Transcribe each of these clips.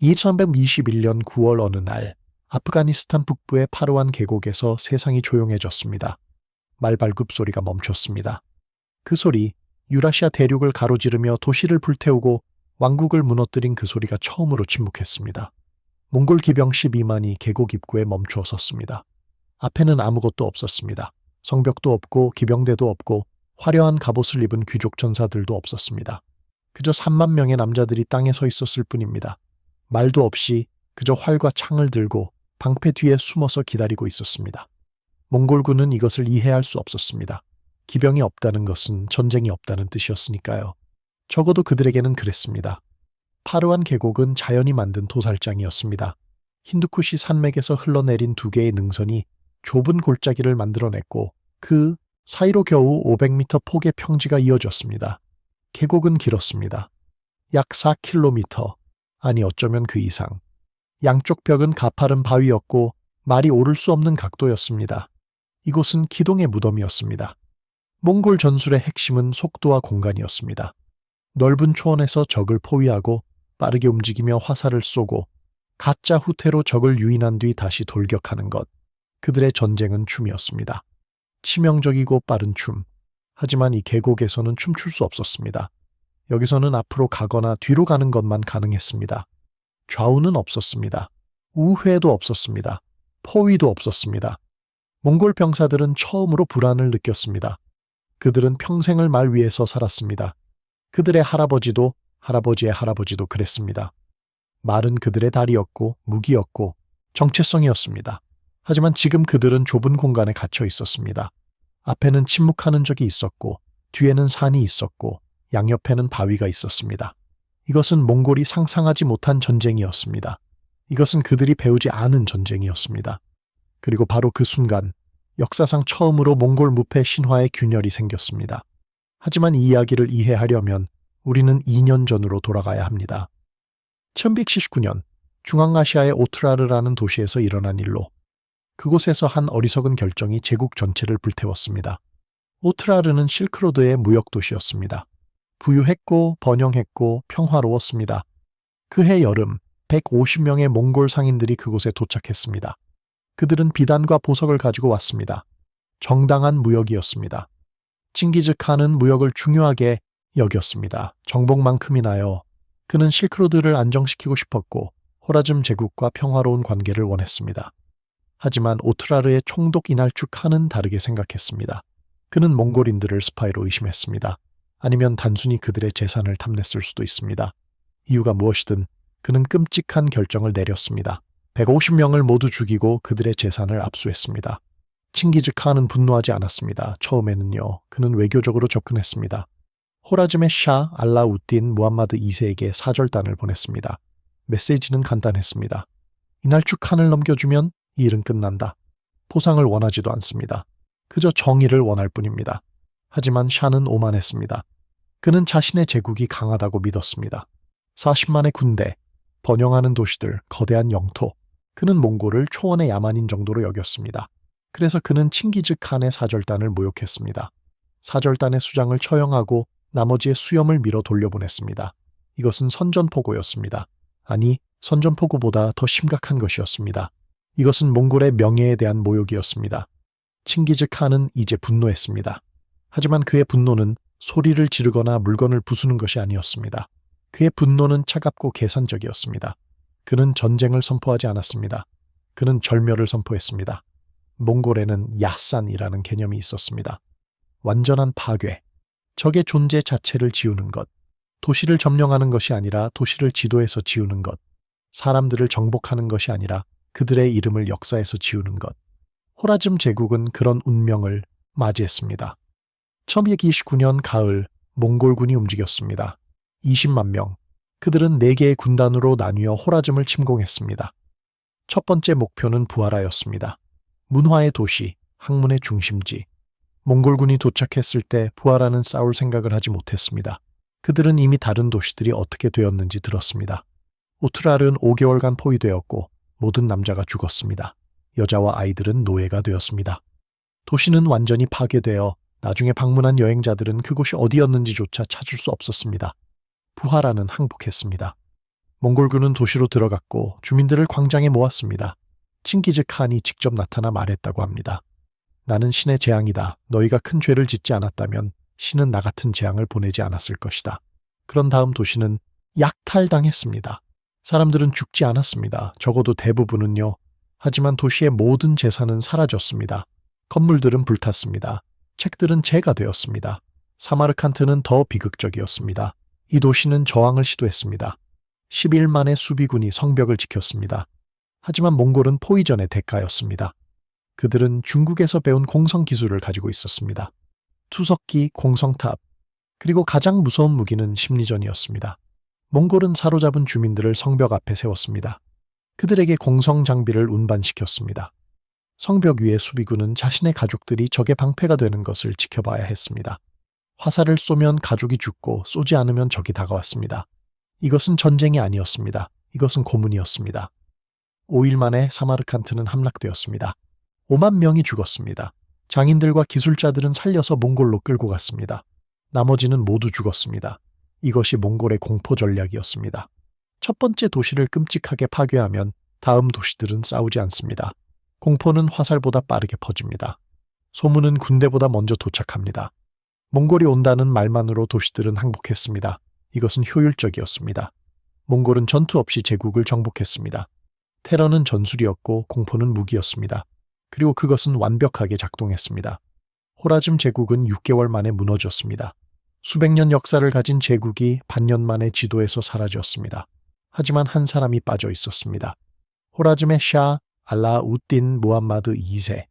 2321년 9월 어느 날 아프가니스탄 북부의 파르완 계곡에서 세상이 조용해졌습니다. 말발굽 소리가 멈췄습니다. 그 소리, 유라시아 대륙을 가로지르며 도시를 불태우고 왕국을 무너뜨린 그 소리가 처음으로 침묵했습니다. 몽골 기병 12만이 계곡 입구에 멈추어 섰습니다. 앞에는 아무것도 없었습니다. 성벽도 없고 기병대도 없고 화려한 갑옷을 입은 귀족 전사들도 없었습니다. 그저 3만 명의 남자들이 땅에 서 있었을 뿐입니다. 말도 없이 그저 활과 창을 들고 방패 뒤에 숨어서 기다리고 있었습니다. 몽골군은 이것을 이해할 수 없었습니다. 기병이 없다는 것은 전쟁이 없다는 뜻이었으니까요. 적어도 그들에게는 그랬습니다. 파르완 계곡은 자연이 만든 도살장이었습니다. 힌두쿠시 산맥에서 흘러내린 두 개의 능선이 좁은 골짜기를 만들어냈고 그 사이로 겨우 500m 폭의 평지가 이어졌습니다. 계곡은 길었습니다. 약 4km, 아니 어쩌면 그 이상. 양쪽 벽은 가파른 바위였고 말이 오를 수 없는 각도였습니다. 이곳은 기동의 무덤이었습니다. 몽골 전술의 핵심은 속도와 공간이었습니다. 넓은 초원에서 적을 포위하고 빠르게 움직이며 화살을 쏘고 가짜 후퇴로 적을 유인한 뒤 다시 돌격하는 것. 그들의 전쟁은 춤이었습니다. 치명적이고 빠른 춤. 하지만 이 계곡에서는 춤출 수 없었습니다. 여기서는 앞으로 가거나 뒤로 가는 것만 가능했습니다. 좌우는 없었습니다. 우회도 없었습니다. 포위도 없었습니다. 몽골 병사들은 처음으로 불안을 느꼈습니다. 그들은 평생을 말 위에서 살았습니다. 그들의 할아버지도 할아버지의 할아버지도 그랬습니다. 말은 그들의 다리였고 무기였고 정체성이었습니다. 하지만 지금 그들은 좁은 공간에 갇혀 있었습니다. 앞에는 침묵하는 적이 있었고 뒤에는 산이 있었고 양옆에는 바위가 있었습니다. 이것은 몽골이 상상하지 못한 전쟁이었습니다. 이것은 그들이 배우지 않은 전쟁이었습니다. 그리고 바로 그 순간 역사상 처음으로 몽골 무패 신화의 균열이 생겼습니다. 하지만 이 이야기를 이해하려면 우리는 2년 전으로 돌아가야 합니다. 1179년 중앙아시아의 오트라르라는 도시에서 일어난 일로 그곳에서 한 어리석은 결정이 제국 전체를 불태웠습니다. 오트라르는 실크로드의 무역도시였습니다. 부유했고 번영했고 평화로웠습니다. 그해 여름 150명의 몽골 상인들이 그곳에 도착했습니다. 그들은 비단과 보석을 가지고 왔습니다. 정당한 무역이었습니다. 칭기즈 칸은 무역을 중요하게 여겼습니다. 정복만큼이나요. 그는 실크로드를 안정시키고 싶었고 호라즘 제국과 평화로운 관계를 원했습니다. 하지만 오트라르의 총독 이날축 칸은 다르게 생각했습니다. 그는 몽골인들을 스파이로 의심했습니다. 아니면 단순히 그들의 재산을 탐냈을 수도 있습니다. 이유가 무엇이든 그는 끔찍한 결정을 내렸습니다. 150명을 모두 죽이고 그들의 재산을 압수했습니다. 칭기즈 칸은 분노하지 않았습니다. 처음에는요. 그는 외교적으로 접근했습니다. 호라즘의 샤 알라우딘 무함마드 2세에게 사절단을 보냈습니다. 메시지는 간단했습니다. 이날축 칸을 넘겨주면 이 일은 끝난다. 보상을 원하지도 않습니다. 그저 정의를 원할 뿐입니다. 하지만 샤는 오만했습니다. 그는 자신의 제국이 강하다고 믿었습니다. 40만의 군대, 번영하는 도시들, 거대한 영토. 그는 몽골을 초원의 야만인 정도로 여겼습니다. 그래서 그는 칭기즈 칸의 사절단을 모욕했습니다. 사절단의 수장을 처형하고 나머지의 수염을 밀어 돌려보냈습니다. 이것은 선전포고였습니다. 아니, 선전포고보다 더 심각한 것이었습니다. 이것은 몽골의 명예에 대한 모욕이었습니다. 칭기즈 칸은 이제 분노했습니다. 하지만 그의 분노는 소리를 지르거나 물건을 부수는 것이 아니었습니다. 그의 분노는 차갑고 계산적이었습니다. 그는 전쟁을 선포하지 않았습니다. 그는 절멸을 선포했습니다. 몽골에는 야산이라는 개념이 있었습니다. 완전한 파괴, 적의 존재 자체를 지우는 것, 도시를 점령하는 것이 아니라 도시를 지도에서 지우는 것, 사람들을 정복하는 것이 아니라 그들의 이름을 역사에서 지우는 것. 호라즘 제국은 그런 운명을 맞이했습니다. 1229년 가을 몽골군이 움직였습니다. 20만 명. 그들은 4개의 군단으로 나뉘어 호라즘을 침공했습니다. 첫 번째 목표는 부하라였습니다. 문화의 도시, 학문의 중심지. 몽골군이 도착했을 때 부하라는 싸울 생각을 하지 못했습니다. 그들은 이미 다른 도시들이 어떻게 되었는지 들었습니다. 오트라르는 5개월간 포위되었고 모든 남자가 죽었습니다. 여자와 아이들은 노예가 되었습니다. 도시는 완전히 파괴되어 나중에 방문한 여행자들은 그곳이 어디였는지조차 찾을 수 없었습니다. 부하라는 항복했습니다. 몽골군은 도시로 들어갔고 주민들을 광장에 모았습니다. 칭기즈 칸이 직접 나타나 말했다고 합니다. 나는 신의 재앙이다. 너희가 큰 죄를 짓지 않았다면 신은 나 같은 재앙을 보내지 않았을 것이다. 그런 다음 도시는 약탈당했습니다. 사람들은 죽지 않았습니다. 적어도 대부분은요. 하지만 도시의 모든 재산은 사라졌습니다. 건물들은 불탔습니다. 책들은 재가 되었습니다. 사마르칸트는 더 비극적이었습니다. 이 도시는 저항을 시도했습니다. 10일 만에 수비군이 성벽을 지켰습니다. 하지만 몽골은 포위전의 대가였습니다. 그들은 중국에서 배운 공성 기술을 가지고 있었습니다. 투석기, 공성탑, 그리고 가장 무서운 무기는 심리전이었습니다. 몽골은 사로잡은 주민들을 성벽 앞에 세웠습니다. 그들에게 공성 장비를 운반시켰습니다. 성벽 위의 수비군은 자신의 가족들이 적의 방패가 되는 것을 지켜봐야 했습니다. 화살을 쏘면 가족이 죽고 쏘지 않으면 적이 다가왔습니다. 이것은 전쟁이 아니었습니다. 이것은 고문이었습니다. 5일 만에 사마르칸트는 함락되었습니다. 5만 명이 죽었습니다. 장인들과 기술자들은 살려서 몽골로 끌고 갔습니다. 나머지는 모두 죽었습니다. 이것이 몽골의 공포 전략이었습니다. 첫 번째 도시를 끔찍하게 파괴하면 다음 도시들은 싸우지 않습니다. 공포는 화살보다 빠르게 퍼집니다. 소문은 군대보다 먼저 도착합니다. 몽골이 온다는 말만으로 도시들은 항복했습니다. 이것은 효율적이었습니다. 몽골은 전투 없이 제국을 정복했습니다. 테러는 전술이었고 공포는 무기였습니다. 그리고 그것은 완벽하게 작동했습니다. 호라즘 제국은 6개월 만에 무너졌습니다. 수백 년 역사를 가진 제국이 반년 만에 지도에서 사라졌습니다. 하지만 한 사람이 빠져 있었습니다. 호라즘의 샤 알라우딘 무함마드 2세.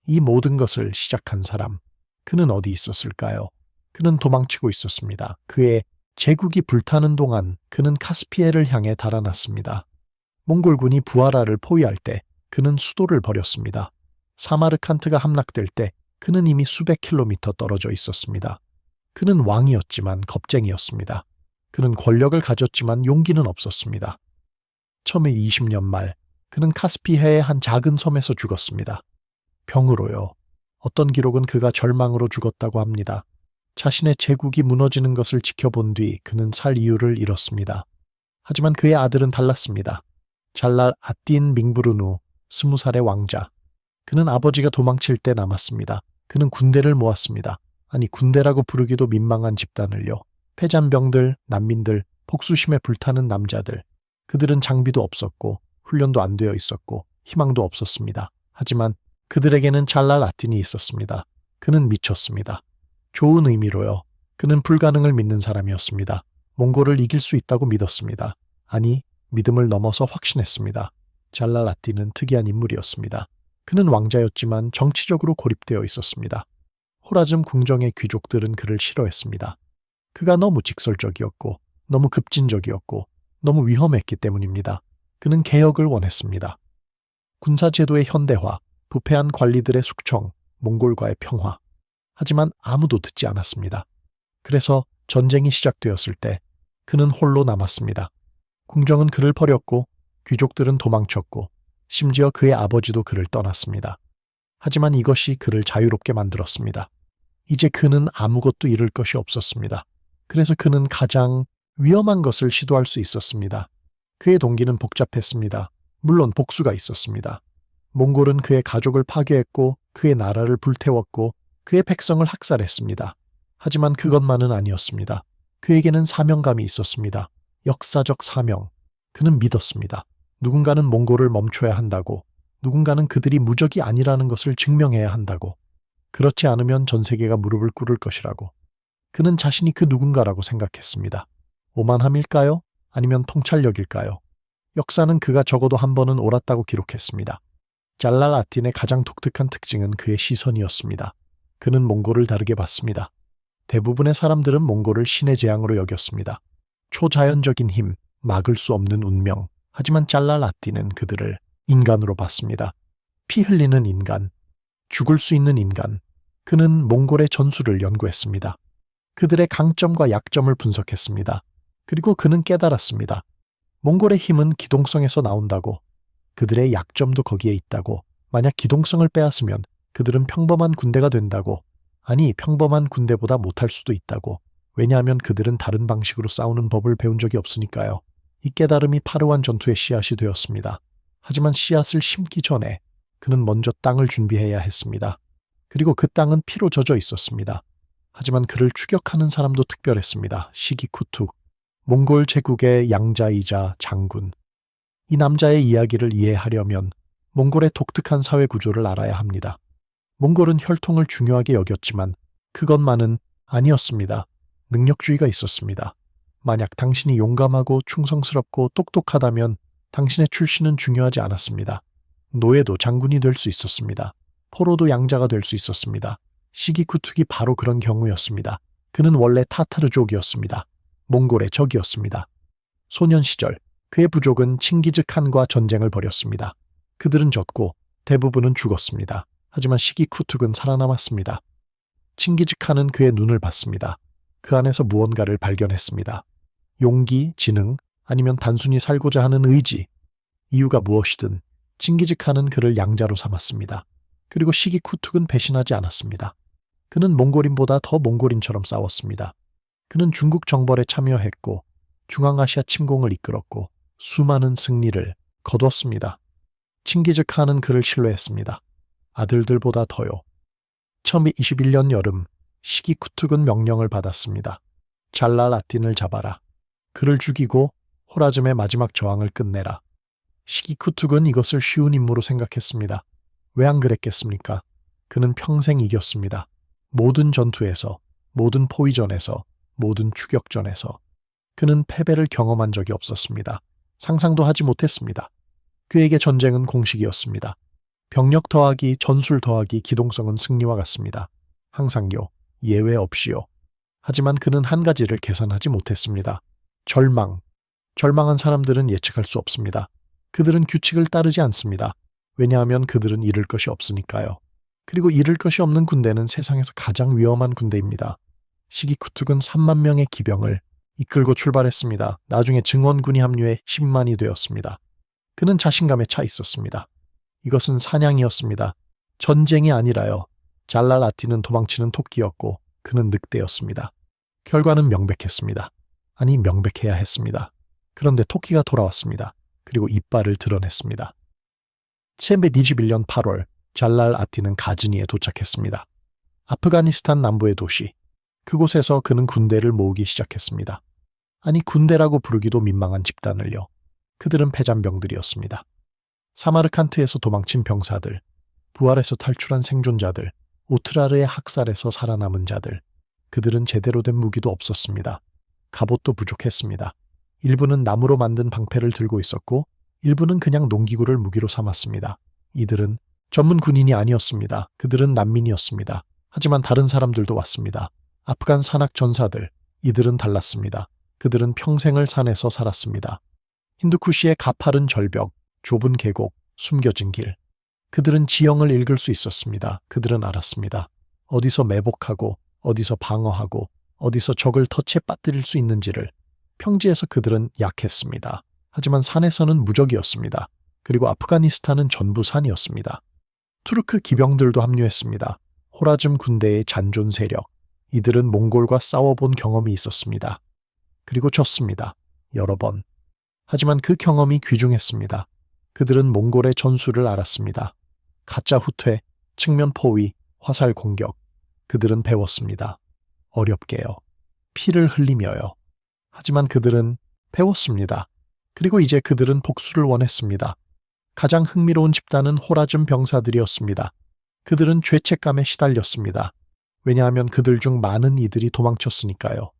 이 모든 것을 시작한 사람. 그는 어디 있었을까요? 그는 도망치고 있었습니다. 그의 제국이 불타는 동안 그는 카스피해를 향해 달아났습니다. 몽골군이 부하라를 포위할 때 그는 수도를 버렸습니다. 사마르칸트가 함락될 때 그는 이미 수백 킬로미터 떨어져 있었습니다. 그는 왕이었지만 겁쟁이였습니다. 그는 권력을 가졌지만 용기는 없었습니다. 처음에 20년 말 그는 카스피해의 한 작은 섬에서 죽었습니다. 병으로요. 어떤 기록은 그가 절망으로 죽었다고 합니다. 자신의 제국이 무너지는 것을 지켜본 뒤 그는 살 이유를 잃었습니다. 하지만 그의 아들은 달랐습니다. 잘랄 아딘 밍부르누 20살의 왕자. 그는 아버지가 도망칠 때 남았습니다. 그는 군대를 모았습니다. 아니 군대라고 부르기도 민망한 집단을요. 패잔병들, 난민들, 복수심에 불타는 남자들. 그들은 장비도 없었고 훈련도 안 되어 있었고 희망도 없었습니다. 하지만 그들에게는 잘랄 아딘이 있었습니다. 그는 미쳤습니다. 좋은 의미로요. 그는 불가능을 믿는 사람이었습니다. 몽골을 이길 수 있다고 믿었습니다. 아니, 믿음을 넘어서 확신했습니다. 잘랄 아딘은 특이한 인물이었습니다. 그는 왕자였지만 정치적으로 고립되어 있었습니다. 호라즘 궁정의 귀족들은 그를 싫어했습니다. 그가 너무 직설적이었고 너무 급진적이었고 너무 위험했기 때문입니다. 그는 개혁을 원했습니다. 군사제도의 현대화, 부패한 관리들의 숙청, 몽골과의 평화. 하지만 아무도 듣지 않았습니다. 그래서 전쟁이 시작되었을 때 그는 홀로 남았습니다. 궁정은 그를 버렸고 귀족들은 도망쳤고 심지어 그의 아버지도 그를 떠났습니다. 하지만 이것이 그를 자유롭게 만들었습니다. 이제 그는 아무것도 잃을 것이 없었습니다. 그래서 그는 가장 위험한 것을 시도할 수 있었습니다. 그의 동기는 복잡했습니다. 물론 복수가 있었습니다. 몽골은 그의 가족을 파괴했고 그의 나라를 불태웠고 그의 백성을 학살했습니다. 하지만 그것만은 아니었습니다. 그에게는 사명감이 있었습니다. 역사적 사명. 그는 믿었습니다. 누군가는 몽골을 멈춰야 한다고. 누군가는 그들이 무적이 아니라는 것을 증명해야 한다고. 그렇지 않으면 전 세계가 무릎을 꿇을 것이라고. 그는 자신이 그 누군가라고 생각했습니다. 오만함일까요? 아니면 통찰력일까요? 역사는 그가 적어도 한 번은 옳았다고 기록했습니다. 잘랄 아딘의 가장 독특한 특징은 그의 시선이었습니다. 그는 몽골을 다르게 봤습니다. 대부분의 사람들은 몽골을 신의 재앙으로 여겼습니다. 초자연적인 힘, 막을 수 없는 운명. 하지만 잘랄 아딘은 그들을 인간으로 봤습니다. 피 흘리는 인간, 죽을 수 있는 인간. 그는 몽골의 전술을 연구했습니다. 그들의 강점과 약점을 분석했습니다. 그리고 그는 깨달았습니다. 몽골의 힘은 기동성에서 나온다고. 그들의 약점도 거기에 있다고. 만약 기동성을 빼앗으면 그들은 평범한 군대가 된다고. 아니, 평범한 군대보다 못할 수도 있다고. 왜냐하면 그들은 다른 방식으로 싸우는 법을 배운 적이 없으니까요. 이 깨달음이 파르완 전투의 씨앗이 되었습니다. 하지만 씨앗을 심기 전에 그는 먼저 땅을 준비해야 했습니다. 그리고 그 땅은 피로 젖어 있었습니다. 하지만 그를 추격하는 사람도 특별했습니다. 시기쿠툭, 몽골 제국의 양자이자 장군. 이 남자의 이야기를 이해하려면 몽골의 독특한 사회 구조를 알아야 합니다. 몽골은 혈통을 중요하게 여겼지만 그것만은 아니었습니다. 능력주의가 있었습니다. 만약 당신이 용감하고 충성스럽고 똑똑하다면 당신의 출신은 중요하지 않았습니다. 노예도 장군이 될 수 있었습니다. 포로도 양자가 될 수 있었습니다. 시기쿠툭이 바로 그런 경우였습니다. 그는 원래 타타르족이었습니다. 몽골의 적이었습니다. 소년 시절 그의 부족은 칭기즈칸과 전쟁을 벌였습니다. 그들은 졌고 대부분은 죽었습니다. 하지만 시기쿠툭은 살아남았습니다. 칭기즈칸은 그의 눈을 봤습니다. 그 안에서 무언가를 발견했습니다. 용기, 지능, 아니면 단순히 살고자 하는 의지, 이유가 무엇이든 칭기즈칸은 그를 양자로 삼았습니다. 그리고 시기쿠툭은 배신하지 않았습니다. 그는 몽골인보다 더 몽골인처럼 싸웠습니다. 그는 중국 정벌에 참여했고 중앙아시아 침공을 이끌었고 수많은 승리를 거뒀습니다. 칭기즈칸은 그를 신뢰했습니다. 아들들보다 더요. 1021년 여름 시기쿠툭은 명령을 받았습니다. 잘랄 아딘을 잡아라. 그를 죽이고 호라즘의 마지막 저항을 끝내라. 시기쿠툭은 이것을 쉬운 임무로 생각했습니다. 왜 안 그랬겠습니까? 그는 평생 이겼습니다. 모든 전투에서, 모든 포위전에서, 모든 추격전에서. 그는 패배를 경험한 적이 없었습니다. 상상도 하지 못했습니다. 그에게 전쟁은 공식이었습니다. 병력 더하기, 전술 더하기, 기동성은 승리와 같습니다. 항상요, 예외 없이요. 하지만 그는 한 가지를 계산하지 못했습니다. 절망. 절망한 사람들은 예측할 수 없습니다. 그들은 규칙을 따르지 않습니다. 왜냐하면 그들은 잃을 것이 없으니까요. 그리고 잃을 것이 없는 군대는 세상에서 가장 위험한 군대입니다. 시기쿠툭은 3만 명의 기병을 이끌고 출발했습니다. 나중에 증원군이 합류해 10만이 되었습니다. 그는 자신감에 차 있었습니다. 이것은 사냥이었습니다. 전쟁이 아니라요. 잘랄 아딘은 도망치는 토끼였고 그는 늑대였습니다. 결과는 명백했습니다. 아니, 명백해야 했습니다. 그런데 토끼가 돌아왔습니다. 그리고 이빨을 드러냈습니다. 1121년 8월 잘랄 아딘은 가즈니에 도착했습니다. 아프가니스탄 남부의 도시. 그곳에서 그는 군대를 모으기 시작했습니다. 아니, 군대라고 부르기도 민망한 집단을요. 그들은 패잔병들이었습니다. 사마르칸트에서 도망친 병사들, 부활에서 탈출한 생존자들, 오트라르의 학살에서 살아남은 자들. 그들은 제대로 된 무기도 없었습니다. 갑옷도 부족했습니다. 일부는 나무로 만든 방패를 들고 있었고 일부는 그냥 농기구를 무기로 삼았습니다. 이들은 전문 군인이 아니었습니다. 그들은 난민이었습니다. 하지만 다른 사람들도 왔습니다. 아프간 산악 전사들, 이들은 달랐습니다. 그들은 평생을 산에서 살았습니다. 힌두쿠시의 가파른 절벽, 좁은 계곡, 숨겨진 길. 그들은 지형을 읽을 수 있었습니다. 그들은 알았습니다. 어디서 매복하고 어디서 방어하고 어디서 적을 덫에 빠뜨릴 수 있는지를. 평지에서 그들은 약했습니다. 하지만 산에서는 무적이었습니다. 그리고 아프가니스탄은 전부 산이었습니다. 투르크 기병들도 합류했습니다. 호라즘 군대의 잔존 세력. 이들은 몽골과 싸워본 경험이 있었습니다. 그리고 졌습니다. 여러 번. 하지만 그 경험이 귀중했습니다. 그들은 몽골의 전술을 알았습니다. 가짜 후퇴, 측면 포위, 화살 공격. 그들은 배웠습니다. 어렵게요. 피를 흘리며요. 하지만 그들은 배웠습니다. 그리고 이제 그들은 복수를 원했습니다. 가장 흥미로운 집단은 호라즘 병사들이었습니다. 그들은 죄책감에 시달렸습니다. 왜냐하면 그들 중 많은 이들이 도망쳤으니까요.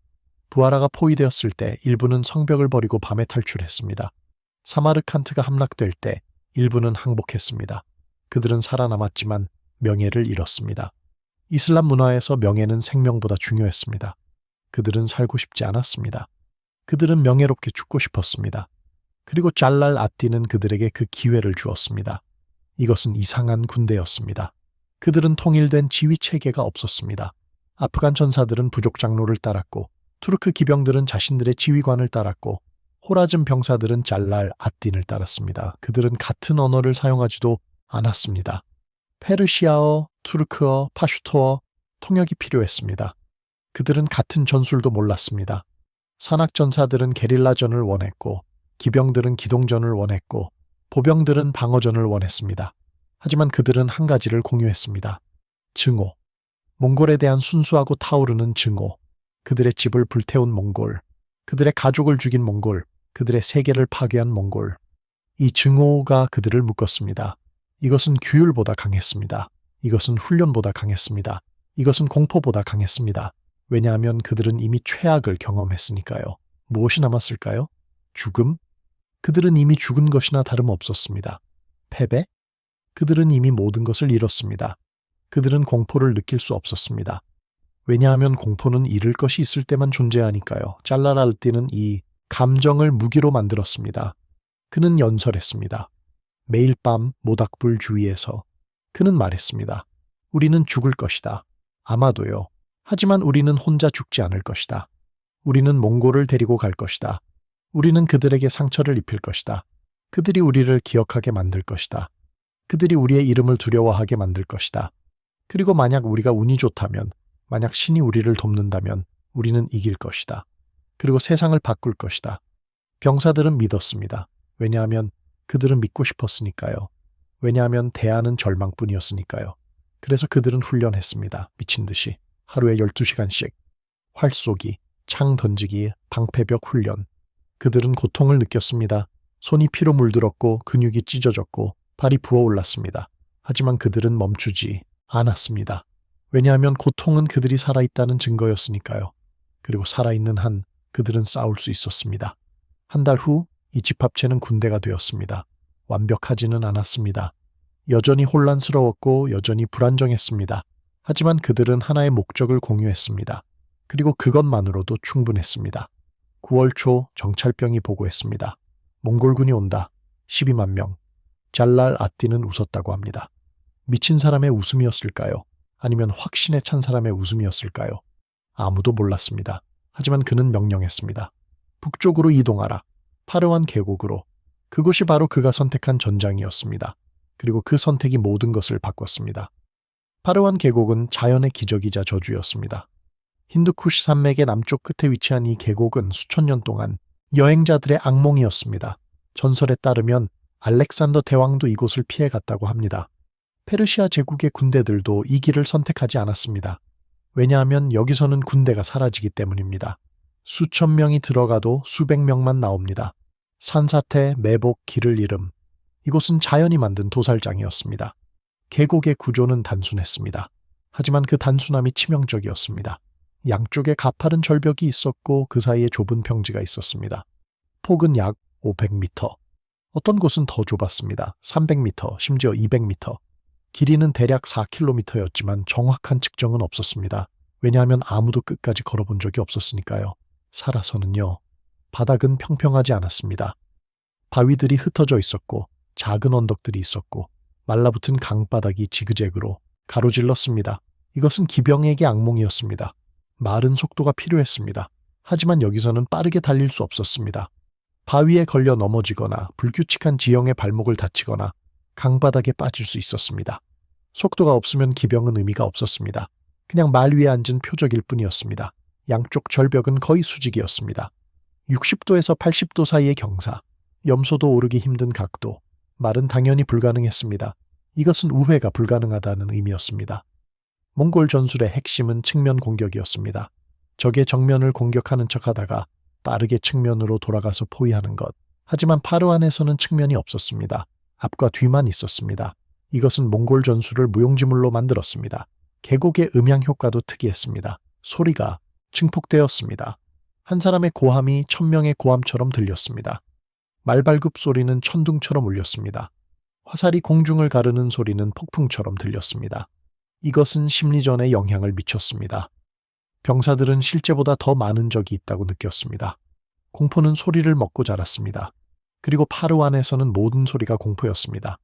부하라가 포위되었을 때 일부는 성벽을 버리고 밤에 탈출했습니다. 사마르칸트가 함락될 때 일부는 항복했습니다. 그들은 살아남았지만 명예를 잃었습니다. 이슬람 문화에서 명예는 생명보다 중요했습니다. 그들은 살고 싶지 않았습니다. 그들은 명예롭게 죽고 싶었습니다. 그리고 잘랄 아딘은 그들에게 그 기회를 주었습니다. 이것은 이상한 군대였습니다. 그들은 통일된 지휘 체계가 없었습니다. 아프간 전사들은 부족 장로를 따랐고 투르크 기병들은 자신들의 지휘관을 따랐고 호라즘 병사들은 잘랄 아딘을 따랐습니다. 그들은 같은 언어를 사용하지도 않았습니다. 페르시아어, 투르크어, 파슈토어, 통역이 필요했습니다. 그들은 같은 전술도 몰랐습니다. 산악 전사들은 게릴라전을 원했고 기병들은 기동전을 원했고 보병들은 방어전을 원했습니다. 하지만 그들은 한 가지를 공유했습니다. 증오. 몽골에 대한 순수하고 타오르는 증오. 그들의 집을 불태운 몽골. 그들의 가족을 죽인 몽골. 그들의 세계를 파괴한 몽골. 이 증오가 그들을 묶었습니다. 이것은 규율보다 강했습니다. 이것은 훈련보다 강했습니다. 이것은 공포보다 강했습니다. 왜냐하면 그들은 이미 최악을 경험했으니까요. 무엇이 남았을까요? 죽음? 그들은 이미 죽은 것이나 다름없었습니다. 패배? 그들은 이미 모든 것을 잃었습니다. 그들은 공포를 느낄 수 없었습니다. 왜냐하면 공포는 잃을 것이 있을 때만 존재하니까요. 잘라랄띠는 이 감정을 무기로 만들었습니다. 그는 연설했습니다. 매일 밤 모닥불 주위에서 그는 말했습니다. 우리는 죽을 것이다. 아마도요. 하지만 우리는 혼자 죽지 않을 것이다. 우리는 몽골을 데리고 갈 것이다. 우리는 그들에게 상처를 입힐 것이다. 그들이 우리를 기억하게 만들 것이다. 그들이 우리의 이름을 두려워하게 만들 것이다. 그리고 만약 우리가 운이 좋다면, 만약 신이 우리를 돕는다면 우리는 이길 것이다. 그리고 세상을 바꿀 것이다. 병사들은 믿었습니다. 왜냐하면 그들은 믿고 싶었으니까요. 왜냐하면 대안은 절망뿐이었으니까요. 그래서 그들은 훈련했습니다. 미친 듯이. 하루에 12시간씩. 활 쏘기, 창 던지기, 방패벽 훈련. 그들은 고통을 느꼈습니다. 손이 피로 물들었고 근육이 찢어졌고 발이 부어올랐습니다. 하지만 그들은 멈추지 않았습니다. 왜냐하면 고통은 그들이 살아있다는 증거였으니까요. 그리고 살아있는 한 그들은 싸울 수 있었습니다. 한 달 후 이 집합체는 군대가 되었습니다. 완벽하지는 않았습니다. 여전히 혼란스러웠고 여전히 불안정했습니다. 하지만 그들은 하나의 목적을 공유했습니다. 그리고 그것만으로도 충분했습니다. 9월 초 정찰병이 보고했습니다. 몽골군이 온다. 12만 명. 잘랄 아띠는 웃었다고 합니다. 미친 사람의 웃음이었을까요? 아니면 확신에 찬 사람의 웃음이었을까요? 아무도 몰랐습니다. 하지만 그는 명령했습니다. 북쪽으로 이동하라. 파르완 계곡으로. 그곳이 바로 그가 선택한 전장이었습니다. 그리고 그 선택이 모든 것을 바꿨습니다. 파르완 계곡은 자연의 기적이자 저주였습니다. 힌두쿠시 산맥의 남쪽 끝에 위치한 이 계곡은 수천 년 동안 여행자들의 악몽이었습니다. 전설에 따르면 알렉산더 대왕도 이곳을 피해갔다고 합니다. 페르시아 제국의 군대들도 이 길을 선택하지 않았습니다. 왜냐하면 여기서는 군대가 사라지기 때문입니다. 수천 명이 들어가도 수백 명만 나옵니다. 산사태, 매복, 길을 잃음. 이곳은 자연이 만든 도살장이었습니다. 계곡의 구조는 단순했습니다. 하지만 그 단순함이 치명적이었습니다. 양쪽에 가파른 절벽이 있었고 그 사이에 좁은 평지가 있었습니다. 폭은 약 500m. 어떤 곳은 더 좁았습니다. 300m, 심지어 200m. 길이는 대략 4km였지만 정확한 측정은 없었습니다. 왜냐하면 아무도 끝까지 걸어본 적이 없었으니까요. 살아서는요. 바닥은 평평하지 않았습니다. 바위들이 흩어져 있었고 작은 언덕들이 있었고 말라붙은 강바닥이 지그재그로 가로질렀습니다. 이것은 기병에게 악몽이었습니다. 마른 속도가 필요했습니다. 하지만 여기서는 빠르게 달릴 수 없었습니다. 바위에 걸려 넘어지거나 불규칙한 지형의 발목을 다치거나 강바닥에 빠질 수 있었습니다. 속도가 없으면 기병은 의미가 없었습니다. 그냥 말 위에 앉은 표적일 뿐이었습니다. 양쪽 절벽은 거의 수직이었습니다. 60도에서 80도 사이의 경사, 염소도 오르기 힘든 각도, 말은 당연히 불가능했습니다. 이것은 우회가 불가능하다는 의미였습니다. 몽골 전술의 핵심은 측면 공격이었습니다. 적의 정면을 공격하는 척하다가 빠르게 측면으로 돌아가서 포위하는 것. 하지만 파르완에서는 측면이 없었습니다. 앞과 뒤만 있었습니다. 이것은 몽골 전술을 무용지물로 만들었습니다. 계곡의 음향 효과도 특이했습니다. 소리가 증폭되었습니다. 한 사람의 고함이 1000명의 고함처럼 들렸습니다. 말발굽 소리는 천둥처럼 울렸습니다. 화살이 공중을 가르는 소리는 폭풍처럼 들렸습니다. 이것은 심리전에 영향을 미쳤습니다. 병사들은 실제보다 더 많은 적이 있다고 느꼈습니다. 공포는 소리를 먹고 자랐습니다. 그리고 파르완에서는 모든 소리가 공포였습니다.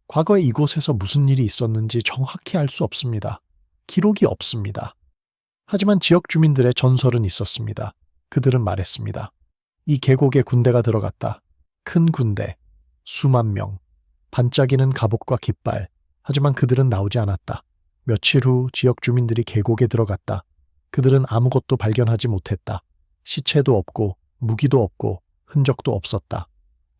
과거에 이곳에서 무슨 일이 있었는지 정확히 알 수 없습니다. 기록이 없습니다. 하지만 지역 주민들의 전설은 있었습니다. 그들은 말했습니다. 이 계곡에 군대가 들어갔다. 큰 군대, 수만 명, 반짝이는 갑옷과 깃발. 하지만 그들은 나오지 않았다. 며칠 후 지역 주민들이 계곡에 들어갔다. 그들은 아무것도 발견하지 못했다. 시체도 없고 무기도 없고 흔적도 없었다.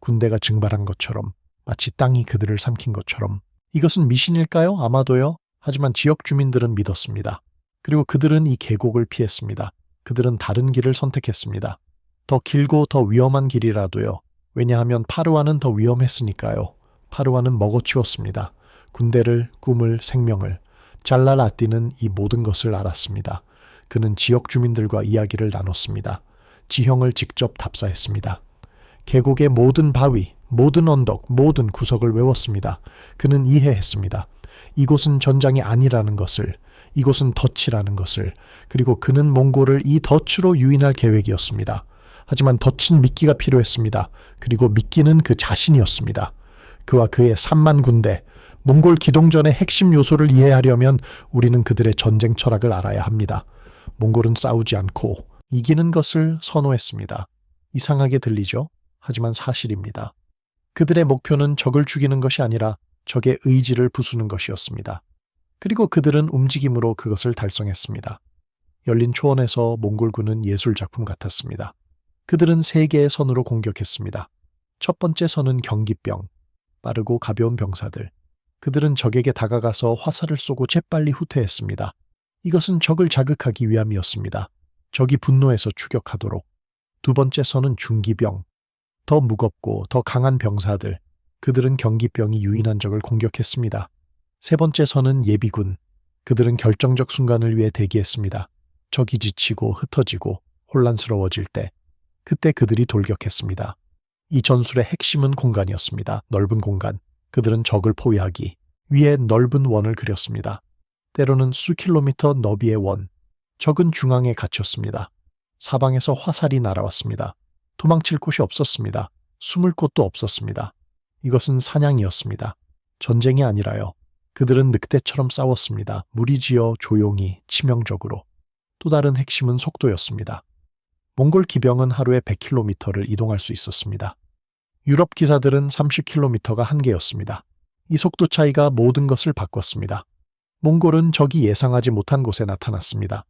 군대가 증발한 것처럼, 마치 땅이 그들을 삼킨 것처럼. 이것은 미신일까요? 아마도요. 하지만 지역 주민들은 믿었습니다. 그리고 그들은 이 계곡을 피했습니다. 그들은 다른 길을 선택했습니다. 더 길고 더 위험한 길이라도요. 왜냐하면 파르와는 더 위험했으니까요. 파르와는 먹어치웠습니다. 군대를, 꿈을, 생명을. 잘랄 아띠는 이 모든 것을 알았습니다. 그는 지역 주민들과 이야기를 나눴습니다. 지형을 직접 답사했습니다. 계곡의 모든 바위, 모든 언덕, 모든 구석을 외웠습니다. 그는 이해했습니다. 이곳은 전장이 아니라는 것을, 이곳은 덫이라는 것을, 그리고 그는 몽골을 이 덫으로 유인할 계획이었습니다. 하지만 덫은 미끼가 필요했습니다. 그리고 미끼는 그 자신이었습니다. 그와 그의 3만 군대, 몽골 기동전의 핵심 요소를 이해하려면 우리는 그들의 전쟁 철학을 알아야 합니다. 몽골은 싸우지 않고 이기는 것을 선호했습니다. 이상하게 들리죠? 하지만 사실입니다. 그들의 목표는 적을 죽이는 것이 아니라 적의 의지를 부수는 것이었습니다. 그리고 그들은 움직임으로 그것을 달성했습니다. 열린 초원에서 몽골군은 예술작품 같았습니다. 그들은 3개의 선으로 공격했습니다. 첫 번째 선은 경기병, 빠르고 가벼운 병사들. 그들은 적에게 다가가서 화살을 쏘고 재빨리 후퇴했습니다. 이것은 적을 자극하기 위함이었습니다. 적이 분노해서 추격하도록. 두 번째 선은 중기병, 더 무겁고 더 강한 병사들. 그들은 경기병이 유인한 적을 공격했습니다. 세 번째 선은 예비군. 그들은 결정적 순간을 위해 대기했습니다. 적이 지치고 흩어지고 혼란스러워질 때, 그때 그들이 돌격했습니다. 이 전술의 핵심은 공간이었습니다. 넓은 공간. 그들은 적을 포위하기 위해 넓은 원을 그렸습니다. 때로는 수킬로미터 너비의 원. 적은 중앙에 갇혔습니다. 사방에서 화살이 날아왔습니다. 도망칠 곳이 없었습니다. 숨을 곳도 없었습니다. 이것은 사냥이었습니다. 전쟁이 아니라요. 그들은 늑대처럼 싸웠습니다. 무리지어 조용히, 치명적으로. 또 다른 핵심은 속도였습니다. 몽골 기병은 하루에 100km를 이동할 수 있었습니다. 유럽 기사들은 30km가 한계였습니다. 이 속도 차이가 모든 것을 바꿨습니다. 몽골은 적이 예상하지 못한 곳에 나타났습니다.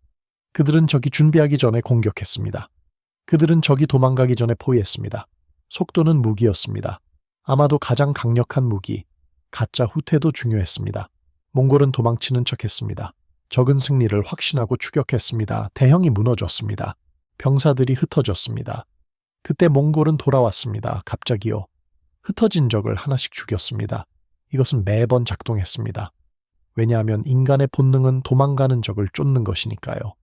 그들은 적이 준비하기 전에 공격했습니다. 그들은 적이 도망가기 전에 포위했습니다. 속도는 무기였습니다. 아마도 가장 강력한 무기, 가짜 후퇴도 중요했습니다. 몽골은 도망치는 척했습니다. 적은 승리를 확신하고 추격했습니다. 대형이 무너졌습니다. 병사들이 흩어졌습니다. 그때 몽골은 돌아왔습니다. 갑자기요. 흩어진 적을 하나씩 죽였습니다. 이것은 매번 작동했습니다. 왜냐하면 인간의 본능은 도망가는 적을 쫓는 것이니까요.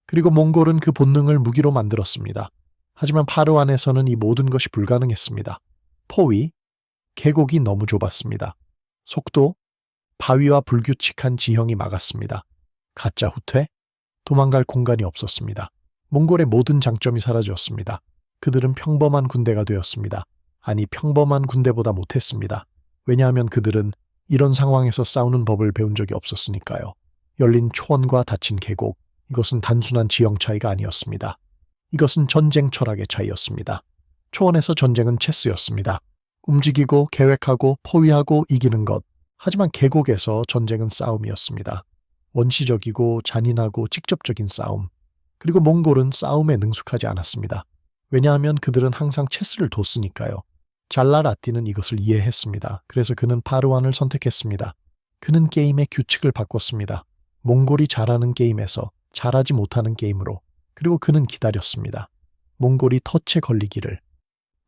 그리고 몽골은 그 본능을 무기로 만들었습니다. 하지만 파르완에서는 이 모든 것이 불가능했습니다. 포위, 계곡이 너무 좁았습니다. 속도, 바위와 불규칙한 지형이 막았습니다. 가짜 후퇴, 도망갈 공간이 없었습니다. 몽골의 모든 장점이 사라졌습니다. 그들은 평범한 군대가 되었습니다. 아니, 평범한 군대보다 못했습니다. 왜냐하면 그들은 이런 상황에서 싸우는 법을 배운 적이 없었으니까요. 열린 초원과 닫힌 계곡, 이것은 단순한 지형 차이가 아니었습니다. 이것은 전쟁 철학의 차이였습니다. 초원에서 전쟁은 체스였습니다. 움직이고 계획하고 포위하고 이기는 것. 하지만 계곡에서 전쟁은 싸움이었습니다. 원시적이고 잔인하고 직접적인 싸움. 그리고 몽골은 싸움에 능숙하지 않았습니다. 왜냐하면 그들은 항상 체스를 뒀으니까요. 잘랄 아띠는 이것을 이해했습니다. 그래서 그는 파르완을 선택했습니다. 그는 게임의 규칙을 바꿨습니다. 몽골이 잘하는 게임에서 잘하지 못하는 게임으로. 그리고 그는 기다렸습니다. 몽골이 덫에 걸리기를.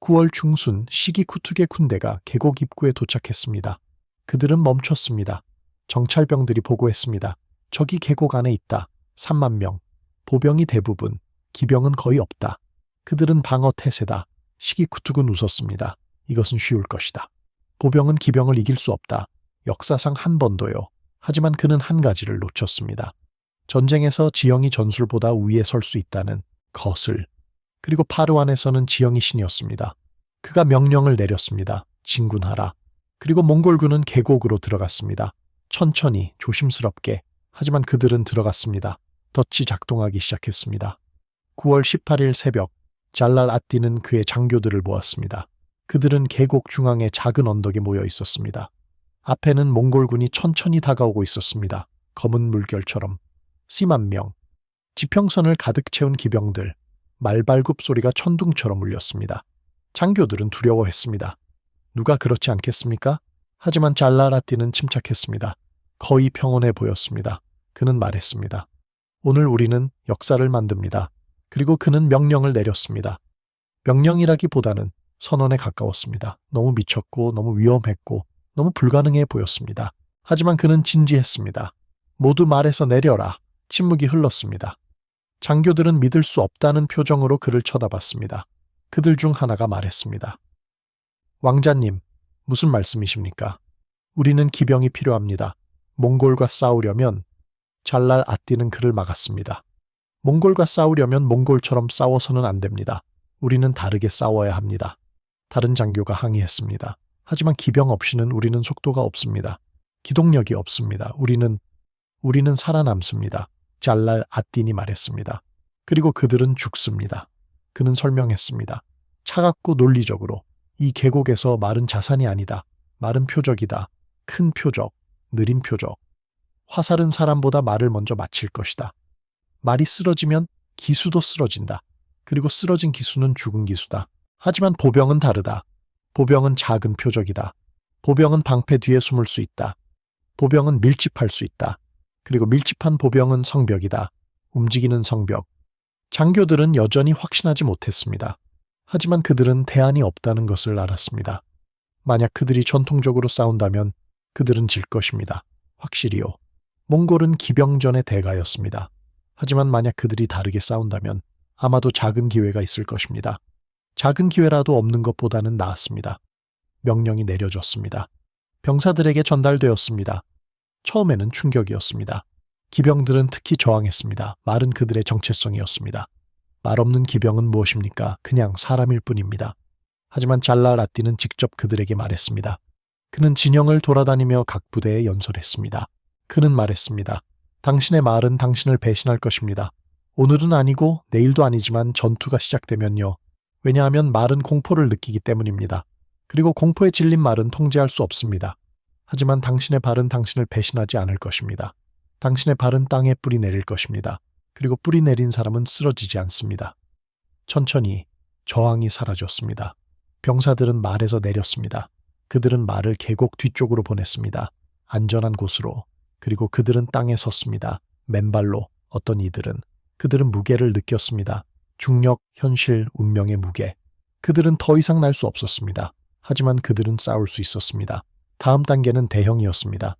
9월 중순 시기쿠투게 군대가 계곡 입구에 도착했습니다. 그들은 멈췄습니다. 정찰병들이 보고했습니다. 적이 계곡 안에 있다. 3만 명. 보병이 대부분, 기병은 거의 없다. 그들은 방어 태세다. 시기쿠투군 웃었습니다. 이것은 쉬울 것이다. 보병은 기병을 이길 수 없다. 역사상 한 번도요. 하지만 그는 한 가지를 놓쳤습니다. 전쟁에서 지형이 전술보다 위에 설 수 있다는 것을. 그리고 파르완에서는 지형이 신이었습니다. 그가 명령을 내렸습니다. 진군하라. 그리고 몽골군은 계곡으로 들어갔습니다. 천천히, 조심스럽게. 하지만 그들은 들어갔습니다. 덫이 작동하기 시작했습니다. 9월 18일 새벽, 잘랄 아띠는 그의 장교들을 모았습니다. 그들은 계곡 중앙의 작은 언덕에 모여 있었습니다. 앞에는 몽골군이 천천히 다가오고 있었습니다. 검은 물결처럼. 씨만 명. 지평선을 가득 채운 기병들. 말발굽 소리가 천둥처럼 울렸습니다. 장교들은 두려워했습니다. 누가 그렇지 않겠습니까? 하지만 잘라라띠는 침착했습니다. 거의 평온해 보였습니다. 그는 말했습니다. 오늘 우리는 역사를 만듭니다. 그리고 그는 명령을 내렸습니다. 명령이라기보다는 선언에 가까웠습니다. 너무 미쳤고 너무 위험했고 너무 불가능해 보였습니다. 하지만 그는 진지했습니다. 모두 말에서 내려라. 침묵이 흘렀습니다. 장교들은 믿을 수 없다는 표정으로 그를 쳐다봤습니다. 그들 중 하나가 말했습니다. 왕자님, 무슨 말씀이십니까? 우리는 기병이 필요합니다. 몽골과 싸우려면 잘랄 아띠는 그를 막았습니다. 몽골과 싸우려면 몽골처럼 싸워서는 안 됩니다. 우리는 다르게 싸워야 합니다. 다른 장교가 항의했습니다. 하지만 기병 없이는 우리는 속도가 없습니다. 기동력이 없습니다. 우리는 살아남습니다. 잘랄 아띠니 말했습니다. 그리고 그들은 죽습니다. 그는 설명했습니다. 차갑고 논리적으로 이 계곡에서 말은 자산이 아니다. 말은 표적이다. 큰 표적, 느린 표적. 화살은 사람보다 말을 먼저 맞힐 것이다. 말이 쓰러지면 기수도 쓰러진다. 그리고 쓰러진 기수는 죽은 기수다. 하지만 보병은 다르다. 보병은 작은 표적이다. 보병은 방패 뒤에 숨을 수 있다. 보병은 밀집할 수 있다. 그리고 밀집한 보병은 성벽이다. 움직이는 성벽. 장교들은 여전히 확신하지 못했습니다. 하지만 그들은 대안이 없다는 것을 알았습니다. 만약 그들이 전통적으로 싸운다면 그들은 질 것입니다. 확실히요. 몽골은 기병전의 대가였습니다. 하지만 만약 그들이 다르게 싸운다면 아마도 작은 기회가 있을 것입니다. 작은 기회라도 없는 것보다는 나았습니다. 명령이 내려졌습니다. 병사들에게 전달되었습니다. 처음에는 충격이었습니다. 기병들은 특히 저항했습니다. 말은 그들의 정체성이었습니다. 말 없는 기병은 무엇입니까? 그냥 사람일 뿐입니다. 하지만 잘라라띠는 직접 그들에게 말했습니다. 그는 진영을 돌아다니며 각 부대에 연설했습니다. 그는 말했습니다. 당신의 말은 당신을 배신할 것입니다. 오늘은 아니고 내일도 아니지만 전투가 시작되면요. 왜냐하면 말은 공포를 느끼기 때문입니다. 그리고 공포에 질린 말은 통제할 수 없습니다. 하지만 당신의 발은 당신을 배신하지 않을 것입니다. 당신의 발은 땅에 뿌리 내릴 것입니다. 그리고 뿌리 내린 사람은 쓰러지지 않습니다. 천천히 저항이 사라졌습니다. 병사들은 말에서 내렸습니다. 그들은 말을 계곡 뒤쪽으로 보냈습니다. 안전한 곳으로. 그리고 그들은 땅에 섰습니다. 맨발로. 어떤 이들은. 그들은 무게를 느꼈습니다. 중력, 현실, 운명의 무게. 그들은 더 이상 날 수 없었습니다. 하지만 그들은 싸울 수 있었습니다. 다음 단계는 대형이었습니다.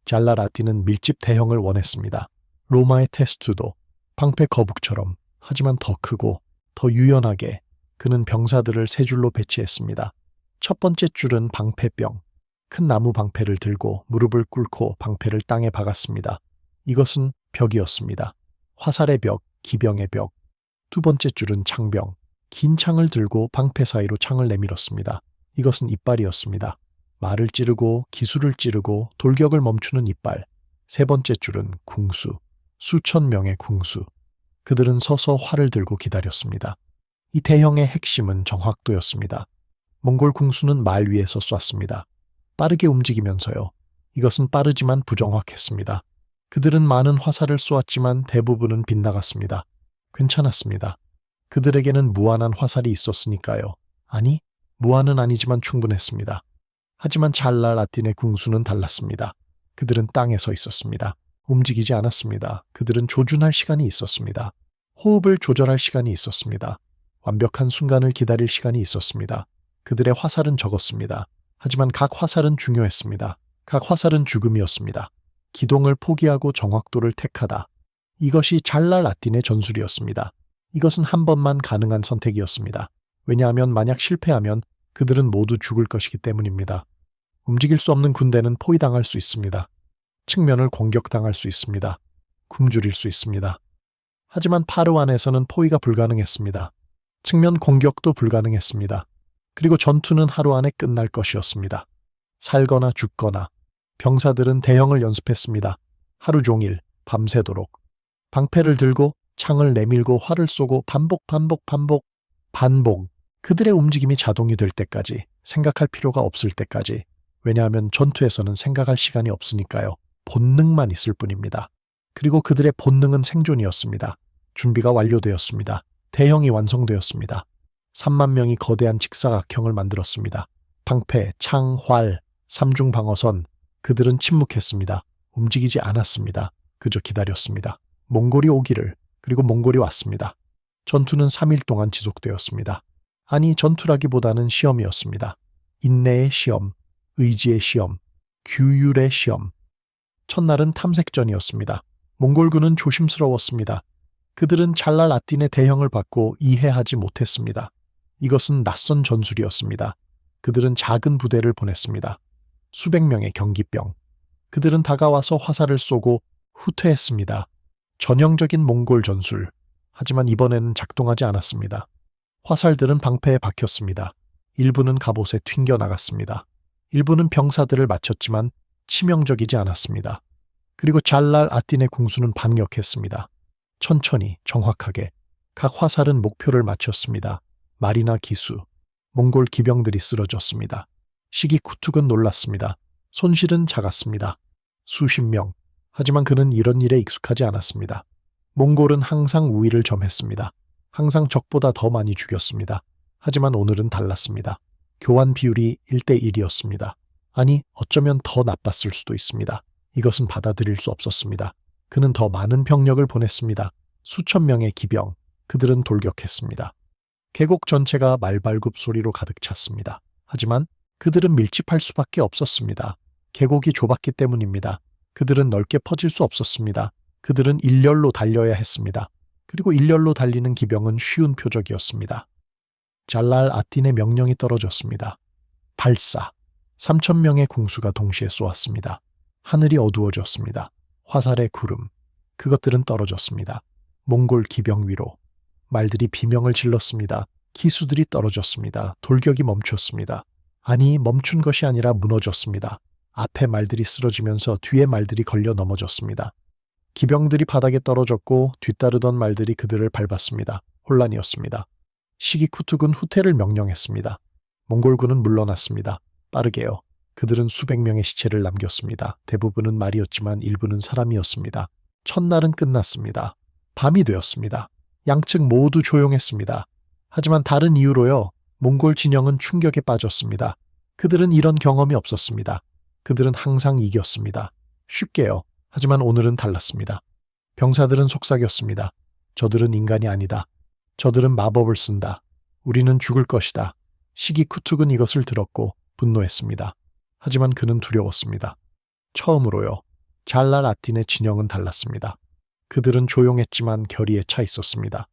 잘라라띠는 밀집 대형을 원했습니다. 로마의 테스투도 방패 거북처럼 하지만 더 크고 더 유연하게 그는 병사들을 세 줄로 배치했습니다. 첫 번째 줄은 방패병. 큰 나무 방패를 들고 무릎을 꿇고 방패를 땅에 박았습니다. 이것은 벽이었습니다. 화살의 벽, 기병의 벽. 두 번째 줄은 창병. 긴 창을 들고 방패 사이로 창을 내밀었습니다. 이것은 이빨이었습니다. 말을 찌르고 기술을 찌르고 돌격을 멈추는 이빨. 세 번째 줄은 궁수. 수천 명의 궁수. 그들은 서서 활을 들고 기다렸습니다. 이 대형의 핵심은 정확도였습니다. 몽골 궁수는 말 위에서 쐈습니다. 빠르게 움직이면서요. 이것은 빠르지만 부정확했습니다. 그들은 많은 화살을 쏘았지만 대부분은 빗나갔습니다. 괜찮았습니다. 그들에게는 무한한 화살이 있었으니까요. 아니, 무한은 아니지만 충분했습니다. 하지만 잘라라틴의 궁수는 달랐습니다. 그들은 땅에 서 있었습니다. 움직이지 않았습니다. 그들은 조준할 시간이 있었습니다. 호흡을 조절할 시간이 있었습니다. 완벽한 순간을 기다릴 시간이 있었습니다. 그들의 화살은 적었습니다. 하지만 각 화살은 중요했습니다. 각 화살은 죽음이었습니다. 기동을 포기하고 정확도를 택하다. 이것이 잘라라틴의 전술이었습니다. 이것은 한 번만 가능한 선택이었습니다. 왜냐하면 만약 실패하면 그들은 모두 죽을 것이기 때문입니다. 움직일 수 없는 군대는 포위당할 수 있습니다. 측면을 공격당할 수 있습니다. 굶주릴 수 있습니다. 하지만 파르완에서는 포위가 불가능했습니다. 측면 공격도 불가능했습니다. 그리고 전투는 하루 안에 끝날 것이었습니다. 살거나 죽거나. 병사들은 대형을 연습했습니다. 하루 종일 밤새도록. 방패를 들고 창을 내밀고 활을 쏘고 반복. 그들의 움직임이 자동이 될 때까지, 생각할 필요가 없을 때까지. 왜냐하면 전투에서는 생각할 시간이 없으니까요. 본능만 있을 뿐입니다. 그리고 그들의 본능은 생존이었습니다. 준비가 완료되었습니다. 대형이 완성되었습니다. 3만 명이 거대한 직사각형을 만들었습니다. 방패, 창, 활, 삼중 방어선. 그들은 침묵했습니다. 움직이지 않았습니다. 그저 기다렸습니다. 몽골이 오기를. 그리고 몽골이 왔습니다. 전투는 3일 동안 지속되었습니다. 아니, 전투라기보다는 시험이었습니다. 인내의 시험, 의지의 시험, 규율의 시험. 첫날은 탐색전이었습니다. 몽골군은 조심스러웠습니다. 그들은 잘랄 아딘의 대형을 받고 이해하지 못했습니다. 이것은 낯선 전술이었습니다. 그들은 작은 부대를 보냈습니다. 수백 명의 경기병. 그들은 다가와서 화살을 쏘고 후퇴했습니다. 전형적인 몽골 전술. 하지만 이번에는 작동하지 않았습니다. 화살들은 방패에 박혔습니다. 일부는 갑옷에 튕겨나갔습니다. 일부는 병사들을 맞췄지만 치명적이지 않았습니다. 그리고 잘랄 아딘의 궁수는 반격했습니다. 천천히, 정확하게. 각 화살은 목표를 맞췄습니다. 말이나 기수. 몽골 기병들이 쓰러졌습니다. 시기쿠툭은 놀랐습니다. 손실은 작았습니다. 수십 명. 하지만 그는 이런 일에 익숙하지 않았습니다. 몽골은 항상 우위를 점했습니다. 항상 적보다 더 많이 죽였습니다. 하지만 오늘은 달랐습니다. 교환 비율이 1대1이었습니다. 아니, 어쩌면 더 나빴을 수도 있습니다. 이것은 받아들일 수 없었습니다. 그는 더 많은 병력을 보냈습니다. 수천 명의 기병. 그들은 돌격했습니다. 계곡 전체가 말발굽 소리로 가득 찼습니다. 하지만 그들은 밀집할 수밖에 없었습니다. 계곡이 좁았기 때문입니다. 그들은 넓게 퍼질 수 없었습니다. 그들은 일렬로 달려야 했습니다. 그리고 일렬로 달리는 기병은 쉬운 표적이었습니다. 잘랄 아딘의 명령이 떨어졌습니다. 발사. 3,000명의 궁수가 동시에 쏘았습니다. 하늘이 어두워졌습니다. 화살의 구름. 그것들은 떨어졌습니다. 몽골 기병 위로. 말들이 비명을 질렀습니다. 기수들이 떨어졌습니다. 돌격이 멈췄습니다. 아니, 멈춘 것이 아니라 무너졌습니다. 앞에 말들이 쓰러지면서 뒤에 말들이 걸려 넘어졌습니다. 기병들이 바닥에 떨어졌고 뒤따르던 말들이 그들을 밟았습니다. 혼란이었습니다. 시기쿠툭은 후퇴를 명령했습니다. 몽골군은 물러났습니다. 빠르게요. 그들은 수백 명의 시체를 남겼습니다. 대부분은 말이었지만 일부는 사람이었습니다. 첫날은 끝났습니다. 밤이 되었습니다. 양측 모두 조용했습니다. 하지만 다른 이유로요. 몽골 진영은 충격에 빠졌습니다. 그들은 이런 경험이 없었습니다. 그들은 항상 이겼습니다. 쉽게요. 하지만 오늘은 달랐습니다. 병사들은 속삭였습니다. 저들은 인간이 아니다. 저들은 마법을 쓴다. 우리는 죽을 것이다. 시기쿠툭은 이것을 들었고 분노했습니다. 하지만 그는 두려웠습니다. 처음으로요. 잘랄 아딘의 진영은 달랐습니다. 그들은 조용했지만 결의에 차 있었습니다.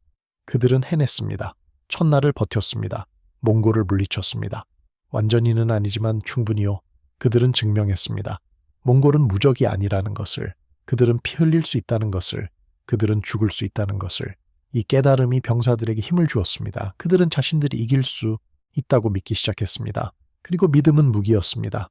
그들은 해냈습니다. 첫날을 버텼습니다. 몽골을 물리쳤습니다. 완전히는 아니지만 충분히요. 그들은 증명했습니다. 몽골은 무적이 아니라는 것을, 그들은 피 흘릴 수 있다는 것을, 그들은 죽을 수 있다는 것을. 이 깨달음이 병사들에게 힘을 주었습니다. 그들은 자신들이 이길 수 있다고 믿기 시작했습니다. 그리고 믿음은 무기였습니다.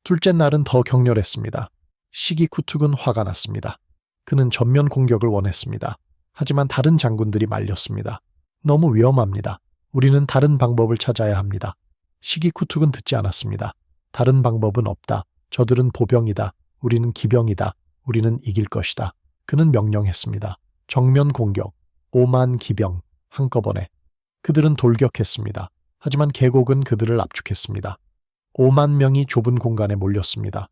둘째 날은 더 격렬했습니다. 시기쿠툭은 화가 났습니다. 그는 전면 공격을 원했습니다. 하지만 다른 장군들이 말렸습니다. 너무 위험합니다. 우리는 다른 방법을 찾아야 합니다. 시기쿠툭은 듣지 않았습니다. 다른 방법은 없다. 저들은 보병이다. 우리는 기병이다. 우리는 이길 것이다. 그는 명령했습니다. 정면 공격. 5만 기병. 한꺼번에. 그들은 돌격했습니다. 하지만 계곡은 그들을 압축했습니다. 5만 명이 좁은 공간에 몰렸습니다.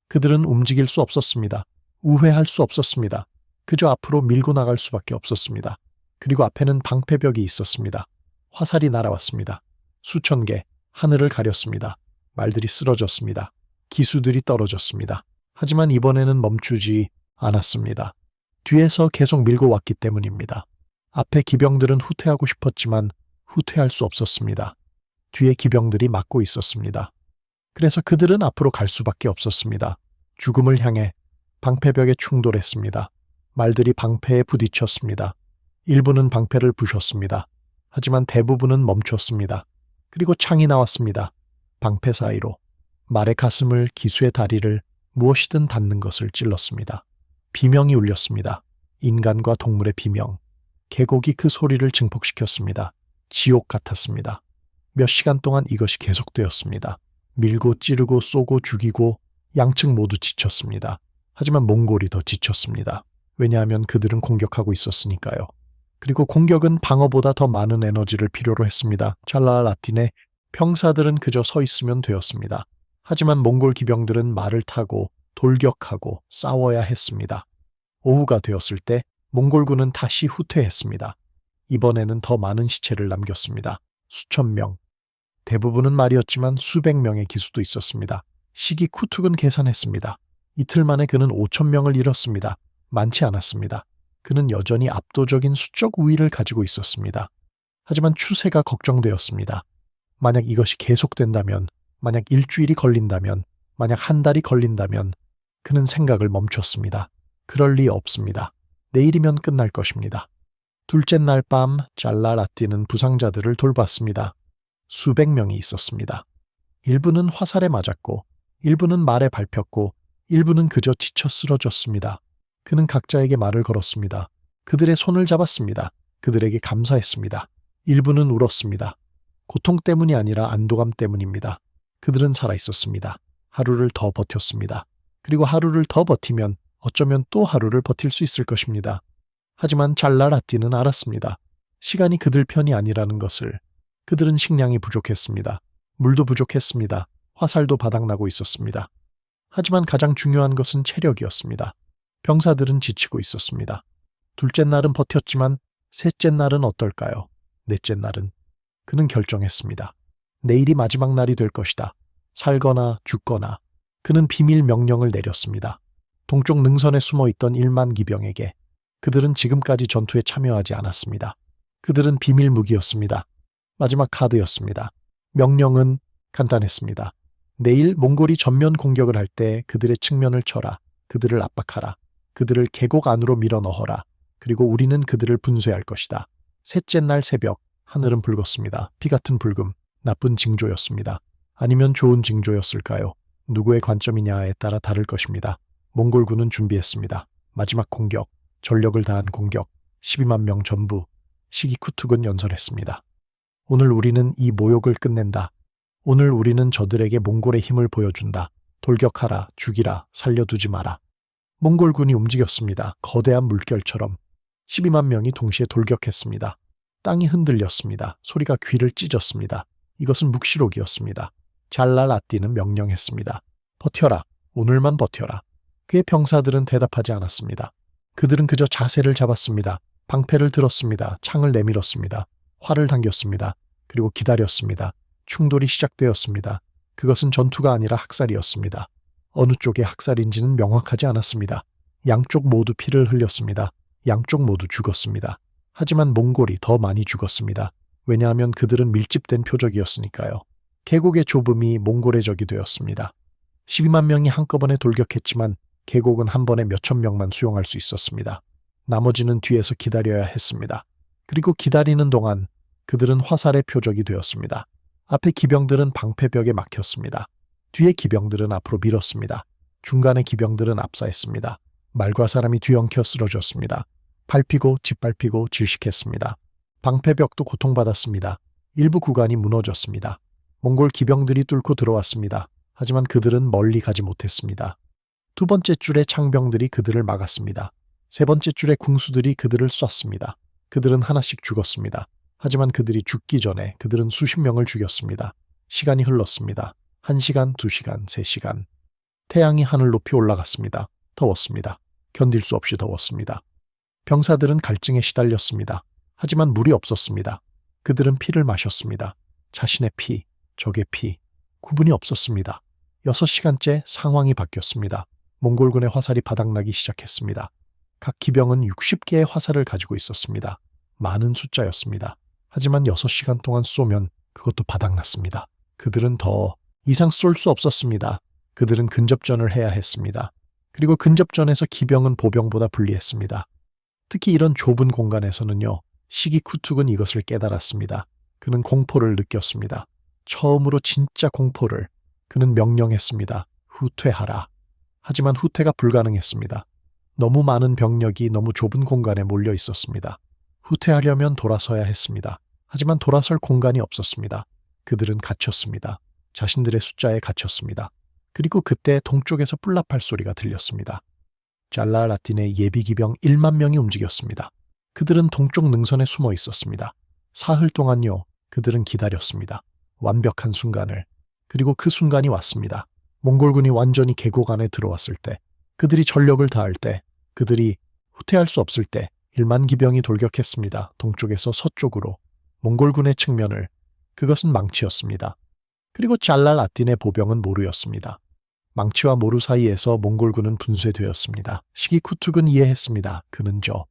그들은 움직일 수 없었습니다. 우회할 수 없었습니다. 그저 앞으로 밀고 나갈 수밖에 없었습니다. 그리고 앞에는 방패벽이 있었습니다. 화살이 날아왔습니다. 수천 개, 하늘을 가렸습니다. 말들이 쓰러졌습니다. 기수들이 떨어졌습니다. 하지만 이번에는 멈추지 않았습니다. 뒤에서 계속 밀고 왔기 때문입니다. 앞에 기병들은 후퇴하고 싶었지만 후퇴할 수 없었습니다. 뒤에 기병들이 막고 있었습니다. 그래서 그들은 앞으로 갈 수밖에 없었습니다. 죽음을 향해 방패벽에 충돌했습니다. 말들이 방패에 부딪혔습니다. 일부는 방패를 부셨습니다. 하지만 대부분은 멈췄습니다. 그리고 창이 나왔습니다. 방패 사이로 말의 가슴을, 기수의 다리를, 무엇이든 닿는 것을 찔렀습니다. 비명이 울렸습니다. 인간과 동물의 비명. 계곡이 그 소리를 증폭시켰습니다. 지옥 같았습니다. 몇 시간 동안 이것이 계속되었습니다. 밀고 찌르고 쏘고 죽이고 양측 모두 지쳤습니다. 하지만 몽골이 더 지쳤습니다. 왜냐하면 그들은 공격하고 있었으니까요. 그리고 공격은 방어보다 더 많은 에너지를 필요로 했습니다. 잘랄라틴의 병사들은 그저 서 있으면 되었습니다. 하지만 몽골 기병들은 말을 타고 돌격하고 싸워야 했습니다. 오후가 되었을 때 몽골군은 다시 후퇴했습니다. 이번에는 더 많은 시체를 남겼습니다. 수천 명. 대부분은 말이었지만 수백 명의 기수도 있었습니다. 시기 쿠툭은 계산했습니다. 이틀 만에 그는 5천 명을 잃었습니다. 많지 않았습니다. 그는 여전히 압도적인 수적 우위를 가지고 있었습니다. 하지만 추세가 걱정되었습니다. 만약 이것이 계속된다면, 만약 일주일이 걸린다면, 만약 한 달이 걸린다면 그는 생각을 멈췄습니다. 그럴 리 없습니다. 내일이면 끝날 것입니다. 둘째 날 밤 잘랄라틴은 부상자들을 돌봤습니다. 수백 명이 있었습니다. 일부는 화살에 맞았고, 일부는 말에 밟혔고, 일부는 그저 지쳐 쓰러졌습니다. 그는 각자에게 말을 걸었습니다. 그들의 손을 잡았습니다. 그들에게 감사했습니다. 일부는 울었습니다. 고통 때문이 아니라 안도감 때문입니다. 그들은 살아있었습니다. 하루를 더 버텼습니다. 그리고 하루를 더 버티면 어쩌면 또 하루를 버틸 수 있을 것입니다. 하지만 잘랄라틴은 알았습니다. 시간이 그들 편이 아니라는 것을. 그들은 식량이 부족했습니다. 물도 부족했습니다. 화살도 바닥나고 있었습니다. 하지만 가장 중요한 것은 체력이었습니다. 병사들은 지치고 있었습니다. 둘째 날은 버텼지만 셋째 날은 어떨까요? 넷째 날은 그는 결정했습니다. 내일이 마지막 날이 될 것이다. 살거나 죽거나. 그는 비밀 명령을 내렸습니다. 동쪽 능선에 숨어있던 1만 기병에게. 그들은 지금까지 전투에 참여하지 않았습니다. 그들은 비밀 무기였습니다. 마지막 카드였습니다. 명령은 간단했습니다. 내일 몽골이 전면 공격을 할 때 그들의 측면을 쳐라. 그들을 압박하라. 그들을 계곡 안으로 밀어넣어라. 그리고 우리는 그들을 분쇄할 것이다. 셋째 날 새벽 하늘은 붉었습니다. 피 같은 붉음, 나쁜 징조였습니다. 아니면 좋은 징조였을까요? 누구의 관점이냐에 따라 다를 것입니다. 몽골군은 준비했습니다. 마지막 공격, 전력을 다한 공격, 12만 명 전부. 시기쿠툭은 연설했습니다. 오늘 우리는 이 모욕을 끝낸다. 오늘 우리는 저들에게 몽골의 힘을 보여준다. 돌격하라, 죽이라, 살려두지 마라. 몽골군이 움직였습니다. 거대한 물결처럼. 12만 명이 동시에 돌격했습니다. 땅이 흔들렸습니다. 소리가 귀를 찢었습니다. 이것은 묵시록이었습니다. 잘랄라틴은 명령했습니다. 버텨라. 오늘만 버텨라. 그의 병사들은 대답하지 않았습니다. 그들은 그저 자세를 잡았습니다. 방패를 들었습니다. 창을 내밀었습니다. 활을 당겼습니다. 그리고 기다렸습니다. 충돌이 시작되었습니다. 그것은 전투가 아니라 학살이었습니다. 어느 쪽의 학살인지는 명확하지 않았습니다. 양쪽 모두 피를 흘렸습니다. 양쪽 모두 죽었습니다. 하지만 몽골이 더 많이 죽었습니다. 왜냐하면 그들은 밀집된 표적이었으니까요. 계곡의 좁음이 몽골의 적이 되었습니다. 12만 명이 한꺼번에 돌격했지만 계곡은 한 번에 몇천 명만 수용할 수 있었습니다. 나머지는 뒤에서 기다려야 했습니다. 그리고 기다리는 동안 그들은 화살의 표적이 되었습니다. 앞에 기병들은 방패벽에 막혔습니다. 뒤에 기병들은 앞으로 밀었습니다. 중간에 기병들은 압사했습니다. 말과 사람이 뒤엉켜 쓰러졌습니다. 밟히고 짓밟히고 질식했습니다. 방패벽도 고통받았습니다. 일부 구간이 무너졌습니다. 몽골 기병들이 뚫고 들어왔습니다. 하지만 그들은 멀리 가지 못했습니다. 두 번째 줄의 창병들이 그들을 막았습니다. 세 번째 줄의 궁수들이 그들을 쐈습니다. 그들은 하나씩 죽었습니다. 하지만 그들이 죽기 전에 그들은 수십 명을 죽였습니다. 시간이 흘렀습니다. 1시간, 2시간, 3시간. 태양이 하늘 높이 올라갔습니다. 더웠습니다. 견딜 수 없이 더웠습니다. 병사들은 갈증에 시달렸습니다. 하지만 물이 없었습니다. 그들은 피를 마셨습니다. 자신의 피, 적의 피. 구분이 없었습니다. 6시간째 상황이 바뀌었습니다. 몽골군의 화살이 바닥나기 시작했습니다. 각 기병은 60개의 화살을 가지고 있었습니다. 많은 숫자였습니다. 하지만 6시간 동안 쏘면 그것도 바닥났습니다. 그들은 더 이상 쏠 수 없었습니다. 그들은 근접전을 해야 했습니다. 그리고 근접전에서 기병은 보병보다 불리했습니다. 특히 이런 좁은 공간에서는요. 시기쿠툭은 이것을 깨달았습니다. 그는 공포를 느꼈습니다. 처음으로 진짜 공포를. 그는 명령했습니다. 후퇴하라. 하지만 후퇴가 불가능했습니다. 너무 많은 병력이 너무 좁은 공간에 몰려 있었습니다. 후퇴하려면 돌아서야 했습니다. 하지만 돌아설 공간이 없었습니다. 그들은 갇혔습니다. 자신들의 숫자에 갇혔습니다. 그리고 그때 동쪽에서 뿔나팔 소리가 들렸습니다. 잘랄라틴의 예비기병 1만 명이 움직였습니다. 그들은 동쪽 능선에 숨어 있었습니다. 사흘 동안요, 그들은 기다렸습니다. 완벽한 순간을. 그리고 그 순간이 왔습니다. 몽골군이 완전히 계곡 안에 들어왔을 때, 그들이 전력을 다할 때, 그들이 후퇴할 수 없을 때 1만 기병이 돌격했습니다. 동쪽에서 서쪽으로 몽골군의 측면을. 그것은 망치였습니다. 그리고 잘랄 아딘의 보병은 모루였습니다. 망치와 모루 사이에서 몽골군은 분쇄되었습니다. 시기쿠툭은 이해했습니다. 그는 저